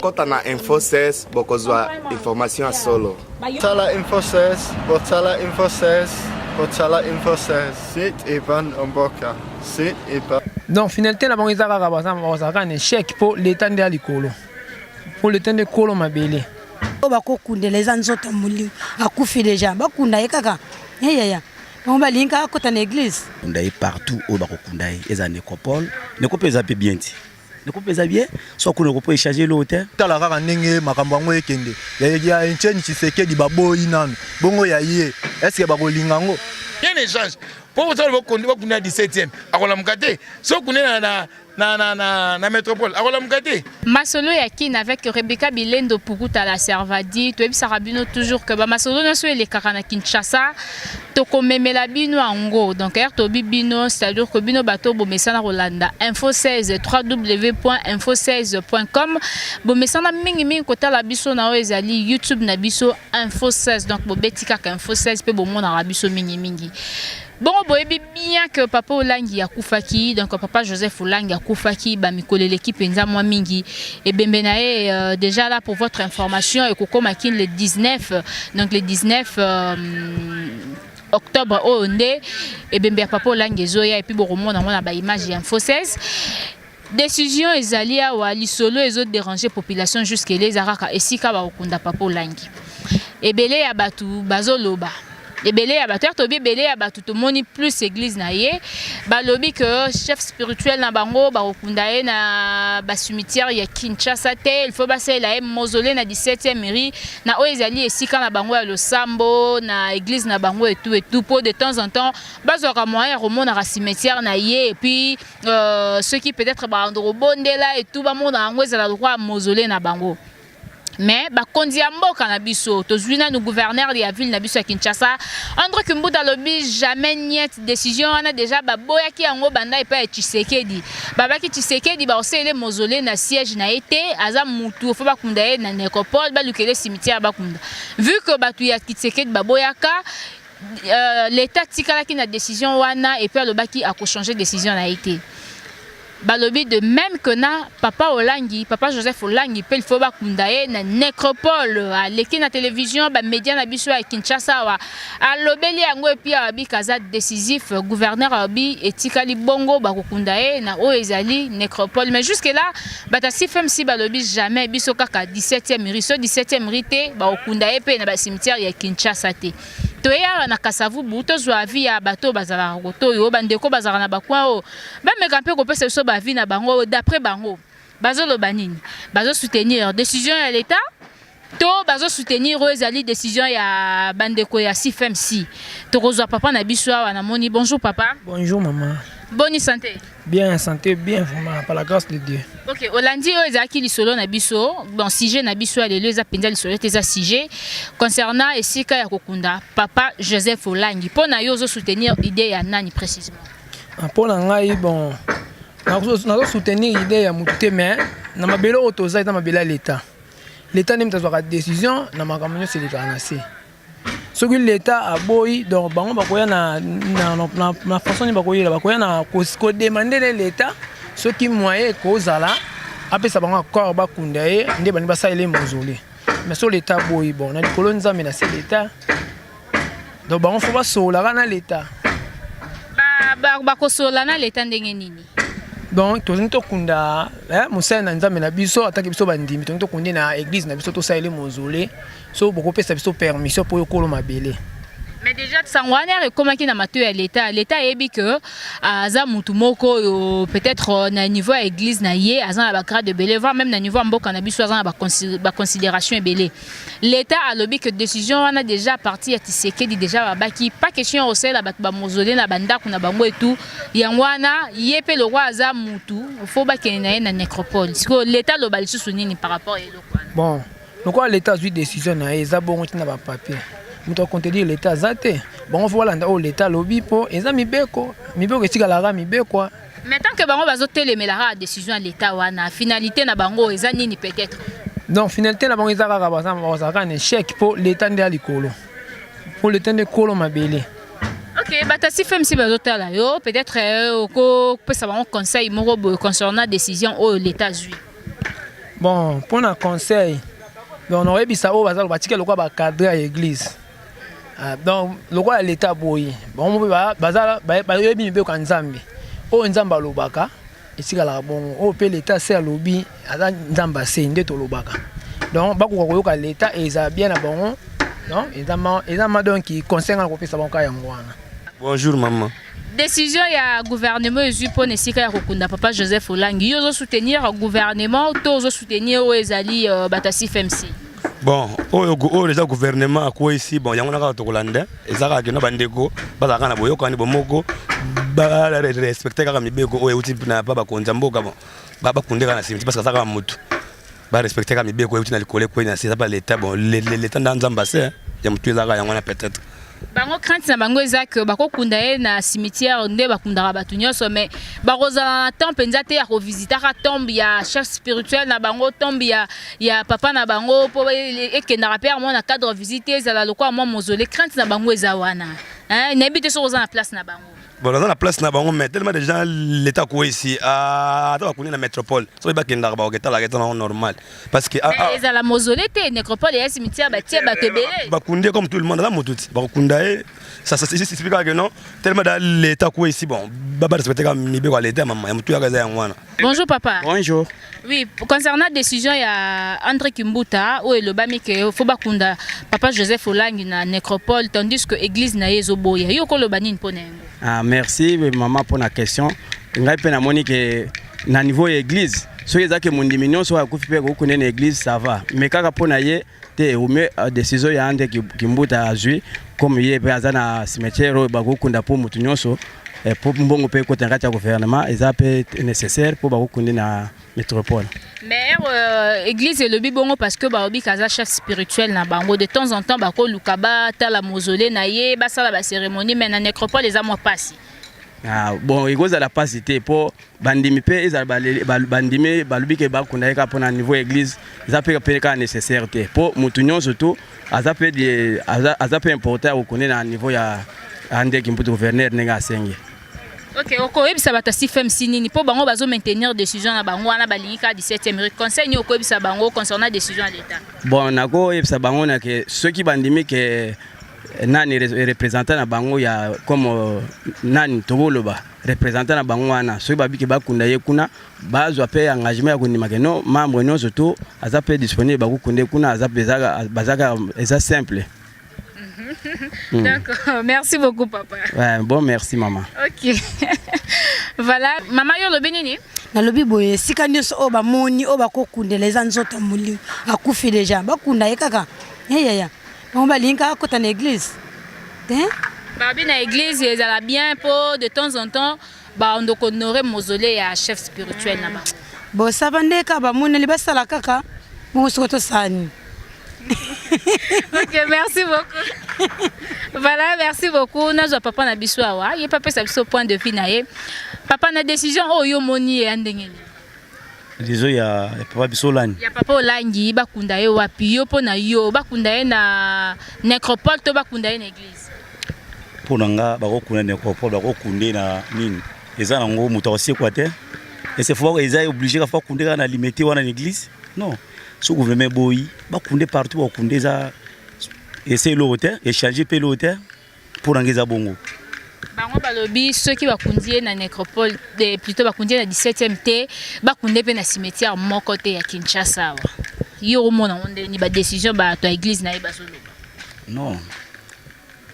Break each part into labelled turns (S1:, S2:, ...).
S1: Quand on a info 16, beaucoup de information à solo.
S2: Tala info 16, botala info 16, botala info 16. C'est Evan Omboka. C'est Evan.
S3: Donc, finalité, la banque est un échec pour l'état de l'icolo. Pour l'état de colo mabélé.
S4: Les anzotes mouli, à couper déjà, bakunda et kaka. On va linker à côté de l'église.
S5: On est partout au Barokundaï, les nécropoles, ne coupez pas bien. Ne coupez pas bien, soit qu'on ne peut pas échanger l'hôtel.
S2: Talara nenge makambango ekende. Ya encheni chiseke di babo inano. Bongo ya ye. Est-ce que babo lingango?
S6: Il y a un échange. Pour vous savez qu'on est 17e. Alors la mukate, so qu'on est na métropole. Alors la mukate.
S7: Masolo yakine avec Rebecca Bilendo Pukuta la Servadi, tu es sarabino toujours que ba masolo na so les karana Kinshasa. Toko memela bino ango donc to bibino c'est-à-dire que bino bato bo mesana Rolanda info 16 www.info16.com bo mesana mingi kota la biso na ezali YouTube na biso info 16 donc bo betika ka info 16 pe bo mona la biso mingi. Bon, bien que papa Olangi a koufaki, donc papa Joseph Olangi a koufaki, bah mikole l'équipe enza moi mingi. Et benbenae déjà là pour votre information et koko makin le 19, donc le 19 octobre au Ondé et benbe papa Olangi zoya et puis bon on a ba image info 16. Décision ezalia wa lisolo les autres déranger population jusqu'à les araka et sika ba okunda papa Olangi. Et belé ya batu bazoloba. Les belé à batteur tobi belé à batu to moni plus église na ye ba lobi que chef spirituel na bango ba okundae na ba cimetière ya Kinshasa te il faut passer la mausolée na 17e mairie na oezali esika na bango ya Losambo na église na bango et tout pour de temps en temps bazora moyen remona na cimetière na ye et puis ceux qui peut-être ba ndoro bondela et tout ba monde ngo ezala droit mausolée na bango. Mais ba kondi mboka na biso tozwina no gouverneur de la ville na biso ya Kinshasa André Kimbuta lobi jamais niet décision on a déjà ba boyaki yango banda et pas Tshisekedi babaki Tshisekedi ba osele mausolée na siège na été aza mutu faut ba kunda na nécropole ba lukele cimetière ba kunda vu que batu ya Tshisekedi ba boyaka l'état tikala ki na décision wana et puis le baki a ko changer décision na été balobi de même que na papa Olangi papa Joseph Olangi pe il faut ba kundaye na nécropole à l'équipe na télévision ba média na biso à Kinshasa wa alobeli yango et puis abi kaza décisif gouverneur abi etikali bongo ba kundaye na o ezali nécropole mais jusque là bata sifem si balobi jamais biso kaka 17e riso 17e rité ba kundaye pe na ba cimetière ya Kinshasa te toya na Kasavu buto zwa vie ya bato bazala roto yo bandeko bazala na bakwa o ba mekampe ko pesa so ba vie na bango d'après bango bazolo banini bazo soutenir décision ya l'état to bazo soutenir ezali décision ya bandeko ya CFMC to kozwa papa na biso na moni bonjour papa.
S3: Bonjour maman.
S7: Bonne santé.
S3: Bien santé, bien vraiment par la grâce de Dieu.
S7: OK, Olandi ezaki lisolo na biso, bon sujet na biso alelo eza penza lisolo teza sujet concernant esika ya kokunda papa Joseph Olangi. Pona yo zo soutenir idée ya nani précisément?
S3: Pour ngai bon na soutenir idée ya muté mais na mabelo otoza eza mabela l'état. L'état nem tazwa décision na makamyo c'est l'état anasi. Ce que l'État a boy donc bango bakoya na façon ni bakoya na ko demander l'État ce qui moyen kozala après ça bango accord bakunda ye nde bani basa ele mausolée mais sur l'État boy bon na kolon nzambe na c'est l'État donc bango faut pas sola na l'État
S7: ba ko sola na l'État ndenge nini
S3: donc tozini tokunda musana na nzambe na biso ataki biso bandimi tozini tokundi na église na biso tosala ele mausolée so beaucoup pesa biso permission pour yokolo mabele.
S7: Mais déjà sangwana rekomaki na mato ya l'état ebi que aza mutu moko peut-être na niveau à église na ye aza na ba grade de belé voire même na niveau mboka na biso aza na ba considération belé. L'état a lobby que décision on a déjà parti à Tshisekedi déjà babaki pas question au sel ba mausolée na banda kuna bango et tout yangwana yepe le roi aza mutu faut ba kenena na nécropole parce que l'état lo balisu sunini par rapport à lokwana.
S3: Bon, donc l'état a eu décision na eza bongo tina ba papier. Muto contredire l'état zate bon voilà l'état lobby po eza mibeko esika la mibeko
S7: mais tant que bango bazo telemela décision à l'état wana finalité na bango eza nini peut-être
S3: donc finalité na bango eza kaka bazaka un échec pour l'état de likolo pour l'état de kolo mabele.
S7: OK bata si femme si bazo tala yo peut-être ko pesa bango conseil moko concernant décision au l'état zui.
S3: Bon, pour un conseil, on aurait pu savoir que le quoi cadre à l'église. Donc, le quoi l'état boy. Bon, bazala, bien quand Nzambi. Oh Nzamba lobaka. Ici la bon, oh pe l'état c'est à lobby. Ada Nzamba c'est inde to lobaka. Donc, ba ko ko l'état et ça bien à bon. Non, et donc qui conseille à copier ça bon ka yangwana.
S1: Bonjour maman.
S7: Décision ya gouvernement ezu pour nesika ya kokunda papa Joseph Olangi. Yo soutenir gouvernement, to soutenir o ezali batasi FMC.
S5: Bon, déjà gouvernement à quoi ici bon yango na to kolanda ezaka ke na bandeko bazaka na boyoka ni bomoko ba respecter kaka mibeko o euti na baba konza mboka bon baba kundeka na simiti parce que ça ka mutu ba respecter kaka mibeko euti na likole ko na c'est pas l'état bon l'état nzamba c'est ya mutu ezaka yango na peut-être
S7: bango crainte na bango ezaka bakokunda ye na cimetière nde bakundaka batu nyonso mais bakozala na temps penza te ya kovisitaka tombe ya chef spirituel na bango tombe ya papa na bango po ekendaka pe mo na cadre visite ezala lokwa mo mausolée crainte na bango eza wana nayebi te soki oza na place na bango.
S5: Bon, dans la place na bango mais tellement de gens l'état quoi ici à la métropole so ba kenda ba oketa la keta normal parce que
S7: mais la mausolée te nécropole et cimetière ba tie ba tebele
S5: ba kundé comme tout le monde là motuti ba kunda ça explique que non tellement dans l'état quoi ici bon ba respecter comme mibe quoi l'état maman mutu ya kaza yangwana.
S7: Bonjour papa.
S5: Bonjour.
S7: Oui, concernant la décision, il y a André Kimbuta, où le bami que faut bakunda papa Joseph Olangi na nécropole, tandis que l'église na yezoboya. Yo ko le bani mpone.
S8: Ah merci maman pour la question. Ngai pe na moni que na niveau église, so ezake mon diminution so akufi pe ko connaître l'église ça va. Mais kaka pona ye te au mieux décision ya André Kimbuta a joué comme ye pe azana cimetière ba ko kunda po mutu nyonso. Pour mbongo pe ko tangata gouvernement ezape nécessaire pour ba ko kunda na métropole.
S7: Mais église et le bibongo parce que ba obi kaza chef spirituel na bango de temps en temps ba ko lukaba ta la mausolée na ye ba sala ba cérémonie mais na nécropole les amours passent.
S8: Ah bon egoza la pasité pour bandimi pe ezal bandimi balubi ke ba kuna ka pona niveau église ezape pe ka nécessaire te pour mutunyon surtout azape important au connaître na niveau ya ande kimputo gouverneur nenga senge.
S7: Ok, oko ebisa batasi FMC nini po bango bazo maintenir décision na bango wana balingika 17e minute conseil ni oko ebisa bango concernant décision de l'état.
S8: Bon nako ebisa bango na ke ceux qui bandimi ke nani représentant na bango ya comme nani toboloba représentant na bango wana ceux babiki bakunda ye kuna bazo pe engagement ya kundima ke non membre non surtout azape disponible bakunde kuna azape bazaka eza simple.
S7: D'accord, merci beaucoup papa.
S8: Ouais, bon merci maman.
S7: Ok. Voilà, maman yo lobi nini?
S4: Na lobi boye sika nyonso o ba moni o ba kokundela eza nzoto muli akufi déjà bakunda ye kaka. Ya. On va linka kota na église. Hein?
S7: Babi na église ezala bien pour de temps en temps ba on doit honorer mausolée ya chef spirituel na ba.
S4: Bo savande ka ba moni libasala kaka. Mo soto sani.
S7: Ok, merci beaucoup. Voilà, merci beaucoup. Nazo papa na biso awa, ye papa sa biso point de vue na ye. Papa na décision o yo moni e ndengeni.
S5: Décision ya papa biso Olangi.
S7: Ya papa Olangi bakunda ye wapi yo pona yo bakunda ye na nécropole to bakunda ye na église.
S5: Ponanga bakokunda nécropole bakokunda na nini? Eza nango muto aussi quoi te? Et c'est faut eza obligé ka faut kunda na limiter wana l'église? Non. Ce gouvernement boy bakunde partout bakunde za essayer l'hôtel échanger pe l'hôtel pour angeza bongo.
S7: Bango balobi ceux qui bakundie na nécropole plutôt bakundie na 17e T bakunde pe na cimetière mon côté ya Kinshasa. Yo mona onde ni ba décision ba to église na ba solo.
S5: Non.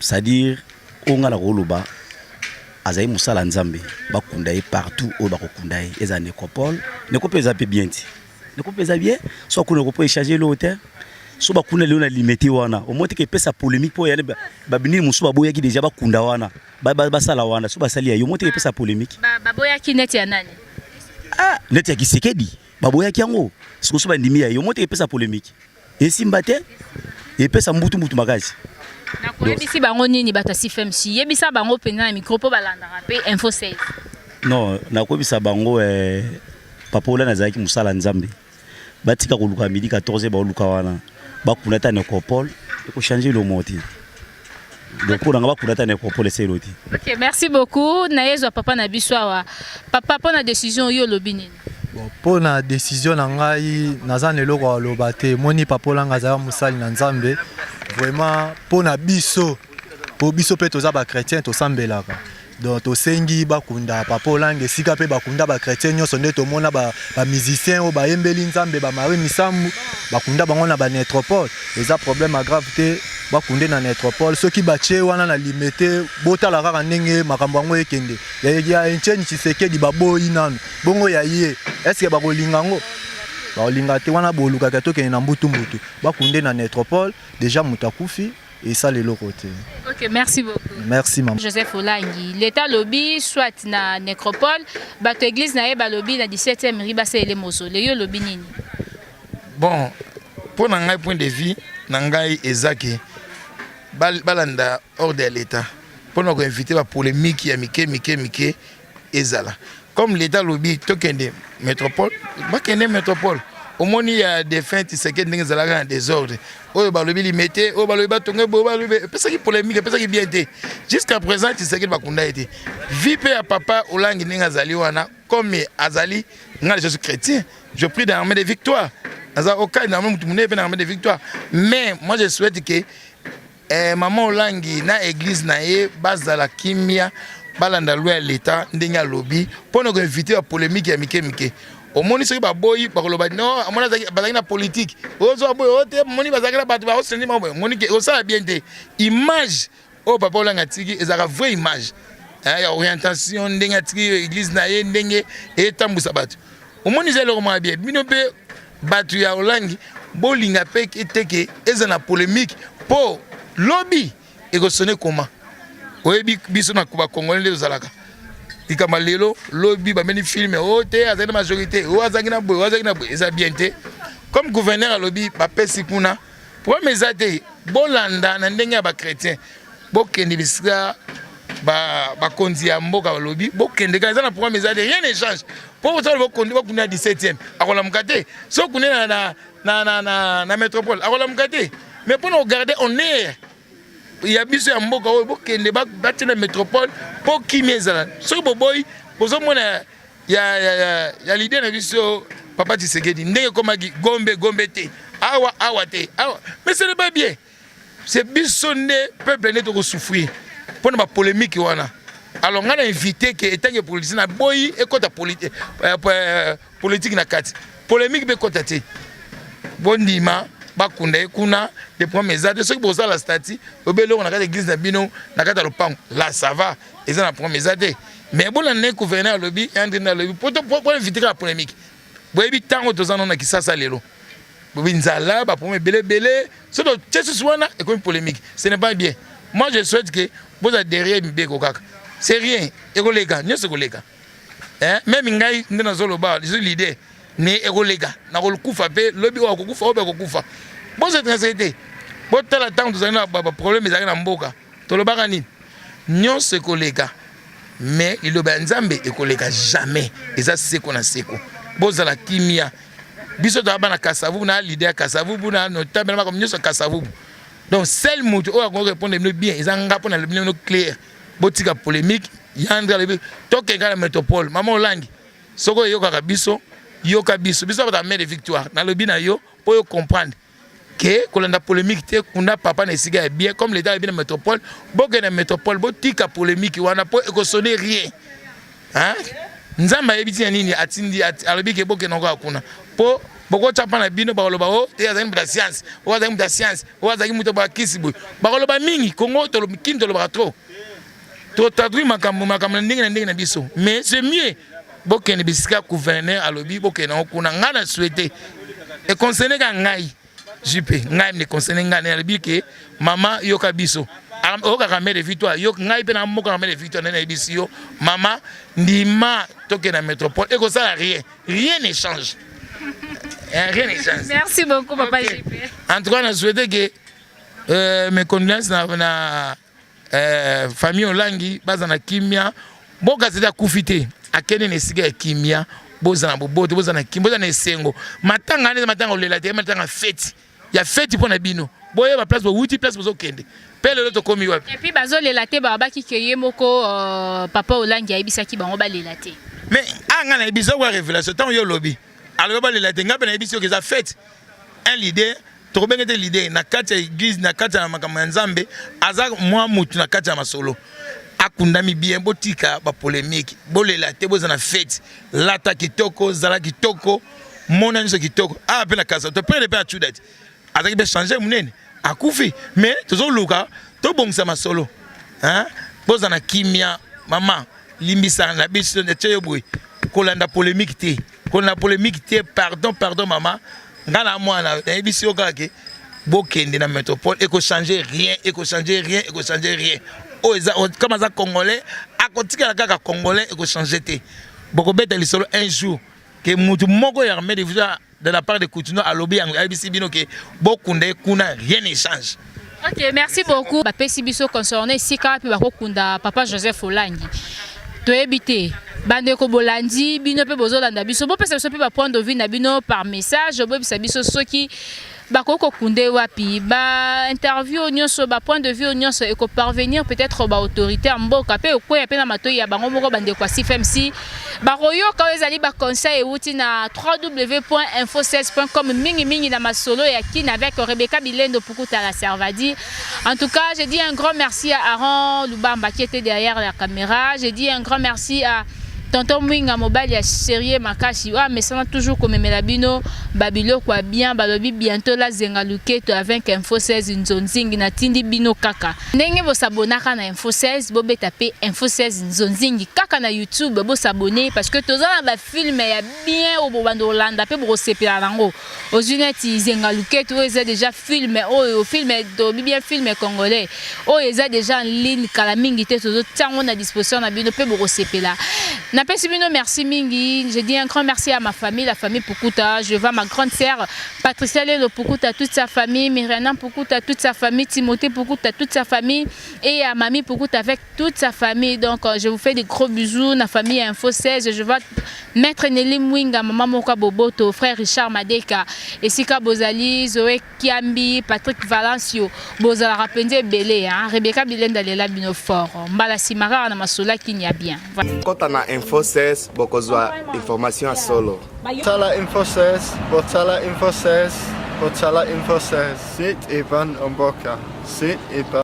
S5: C'est-à-dire onga la roloba azai musala nzambe bakunda partout au bakunda eza nécropole nécropole za pe bien ti. Ne comprenez bien, soit qu'on ne peut échanger l'hôtel, soit qu'on a le limité wana. Au moins que pesa polémique pour y aller, babini musu baboya qui déjà bakunda wana, basala wana, soit basalia. Au moins que pesa polémique.
S7: Baboya qui net ya nani?
S5: Ah, net ya kisekedi. Baboya qui yango. Ce que soit ndimi ya, au moins que pesa polémique. Et simbate, et pesa mbutu magazi.
S7: Na ko yebisi bango nini batasi FMC. Yebisa bango pena na micro po balanda pe info 16.
S5: Non, na ko yebisa bango papa ola nazaki musala nzambe. Batika koluka midi 14 ba luka wana bakuna ta nécropole ko changer le moti donc pour nga bakuna ta nécropole c'est loti.
S7: OK, merci beaucoup. Na yezo papa na biswa wa papa pona décision yo lobi nini?
S2: Bon, pour la décision nangai nazan eloko aloba te moni papa olanga za musali na nzambe vraiment pour na biso pe toza ba chrétien to sambelaka donc to sengi bakunda papa olanga sika pe bakunda ba chrétien nyonso nde to mona ba musicien o ba yembeli nzambe ba mari misambu bakunda bango na ba métropole eza problème grave te bakunde na métropole ceux qui bache wana na limité botala kaka ndenge makambo yango ekende ya encheni Tshisekedi baboyi nanu bongo ya ye est-ce que bakolinga ngo bakolinga te wana bolukaka tokende na mbutu bakunde na métropole déjà mutakufi et ça les côté.
S7: OK, merci beaucoup.
S2: Merci maman.
S7: Joseph Olangi, l'état lobby soit na nécropole, bato église na yeba lobby na 17e riba c'est les mausolée lobby nini.
S6: Bon, pour nangai point de vue nangai ezaki balanda hors de l'état. Pour nous inviter la polémique ya mike ezala. Comme l'état lobby tokende métropole, bakende métropole. Au moins il y a des fins qui s'inquiètent des zalaga en désordre. Oh bah le limité, oh bah le batonge, oh bah le parce que polémique, parce que bien été. Jusqu'à présent tu sais qu'il va kunda été. Vipe à papa Olangi ninga zali wana comme azali nga je suis chrétien. Je prie dans l'armée de victoire. Aza aucun dans même tout monde dans l'armée de victoire. Mais moi je souhaite que maman Olangi na église na ye bazala kimia balanda loi l'état ndinga lobby pour nous inviter à polémique ya mike. Au moni soki baboyi bakoloba non amona bazaki na politique ozo boy ote moni bazaki na bato ba osendi moni ke osala bien te image o papa olanga tiki ezaka vraie image ya orientation ndenge tiki église na ye ndenge etambusa bato au moni zelo ma bien bino pe bato ya olangi bolinga pe eteke eza na polémique po lobby ekosone comment oyebi biso na kuba congolais ozalaka ikama lelo lobby ba meni film ote azana majorité o azangina boy eza bien te comme gouverneur à lobby ba pesi kuna pour mes até bolanda na ndenge ba chrétien bokende bisika ba konzi ya mboka ba lobby bokende ka na pour mes até rien ne change pour ça bokonde bokuna 17e akola mukate so kuna na métropole akola mukate mais pour nous garder on est il y a biso ya mboka oyo bokende bati na métropole po kimezala so boboy bozo mona ya l'idée na biso papa Tshisekedi ndenge komaki gombe te awa te mais ce n'est pas bien c'est biso ne peuple ne to souffrir pour na polémique wana alors on a invité que étant que politicien na boy et kota politique na kati polémique be kota te bondima bakunda kuna des premiers âges ceux qui posent la statue obelo on a l'église na bino na kata lopango là ça va ils ont la première âge mais bon on est gouverneur lobby et dans lobby pour inviter la polémique boyebi tango tozana na kisasa lelo bobinzala ba premier belé ce donc c'est souvent et comme polémique ce n'est pas bien moi je souhaite que vous adhérez mbeko kaka c'est rien et collègues nyoso collègues même ngai ndena zoloba l'idée ne ekolega na kolukufa pe lobi wa kokufa obe kokufa bon c'est traité bon tala temps tozana na problème ezaka na mboka tolobaka nini nyonso ekolega mais liloba nzambe ekolega jamais eza seko na seko bozala kimia biso to abana kasavu na leader kasavu na notable comme nyonso kasavu donc seul mutu o ko répondre bien eza ngapo na le clair botika polémique yandra le tokenga na métropole maman Olangi soko yoka biso yoka biso ba mère de victoire na lobi na yo pour comprendre que kolanda polémique te kuna papa na siga bien comme l'état bien métropole boke na métropole botika polémique wana pour ekosonner rien hein nzamba yebiti nini atindi alobi ke boke na ko kuna po boko chapa na bino ba loba o te azali muta science o azali muta science o azali muta ba kisibu ba loba mingi Congo to lobi kinto loba trop to tadri makambo ndenge na biso mais c'est mieux bokende bisika gouverneur alobi bokende okuna ngana souhaiter et concerné ka ngai JP ngai me concerné ngana alobi ke mama yoka biso oka mère de victoire yok ngai pe na mboka mère de victoire na biso mama ndima toke na métropole et ko ça rien ne change rien ne change.
S7: Merci beaucoup papa JP.
S6: En tout cas on souhaite que mes condoléances na famille Olangi bazana kimia boka zeta kufite akene nesiga kimia bozana boboto bozana kimbo bozana esengo matanga ne matanga olela te matanga fête ya fête pona bino boye ba place bo wuti place bozo kende pele loto komi wapi
S7: et puis bazo lela te ba ki keye moko papa Olangi ayebisaki bango ba lela te
S6: mais anga na biso kwa révélation tant yo lobby alors ba le tenga pe na biso que ça fait un leader to bengete leader na kati ya église na kati ya makambo ya Nzambe aza mwa mutu na kati ya masolo akundami bien botika ba polémique bolela te bozana fête lata kitoko zala kitoko mona nso kitoko a pe na kasa to pe le pe achudati azaki be changer munene akufi mais tozo luka to bongisa masolo hein bozana kimia mama limbisa na biso de cheyoboy kolanda polémique te kolanda polémique te pardon maman ngana mwana na biso kake bokende na métropole et ko changer rien oh comme ça congolais à côté la kaka congolais et ko changer te boko beta lisolo un jour que mutu moko ya armée de la part de Coutinho à lobby en ABC bino que bokunde kuna rien ne change.
S7: Ok, merci beaucoup. Bapesi biso concerné sika pe bakokunda papa Joseph Olangi. Toyebite bandeko bolandi bino pe bozolanda biso bo pesa biso pe ba point de vue na bino par message bo pesa biso soki bakoko kunde wapi ba interview nyonso ba point de vue nyonso eko parvenir peut-être ba autorité mboka pe okoya pe na matoyi ya bango moko bandeko kwa CFMC ba royo ka ezali ba conseil euti na www.info16.com mingi na masolo ya kin avec Rebecca Bilendo Pukuta la Servadi. En tout cas, je dis un grand merci à Aaron Lubamba qui était derrière la caméra. Je dis un grand merci à Tonton Mwinga Mobile ya sérieux makashi wa mais ça toujours comme melabino babilo kwa bien balobi bientôt la zengaluke to avec Info 16 nzonzingi na tindi bino kaka ndenge bo s'abonaka na Info 16 bo betaper Info 16 nzonzingi kaka na YouTube bo s'abonner parce que tozala ba film ya bien au bando Hollanda pe bo sepela nango ozuneti zengaluke to eza déjà film o film do bien film congolais o eza déjà en ligne kala mingi te tozo tango na disposition na bino pe bo sepela. Merci Mingi, je dis un grand merci à ma famille, la famille Pukuta. Je vois ma grande sœur Patricia Lelo Pukuta, toute sa famille, Myriana Pukuta, toute sa famille, Timothée Pukuta, toute sa famille et à Mamie Pukuta avec toute sa famille. Donc je vous fais des gros bisous, la famille Info 16. Je vois Maître Nelly Mwinga, Maman Moka Boboto, frère Richard Madeka, Esika Bozali, Zoé Kiambi, Patrick Valencio, Bozala Rapende Belé, Rebecca Bilenda Lela Binofort, Mbala Simara Namasola qui n'y a bien.
S1: Quand on a Info 16, bokozwa information à solo.
S9: Botala Info 16, Botala Info 16, Botala Info 16. Sit Ivan Omboka. Sit Ivan.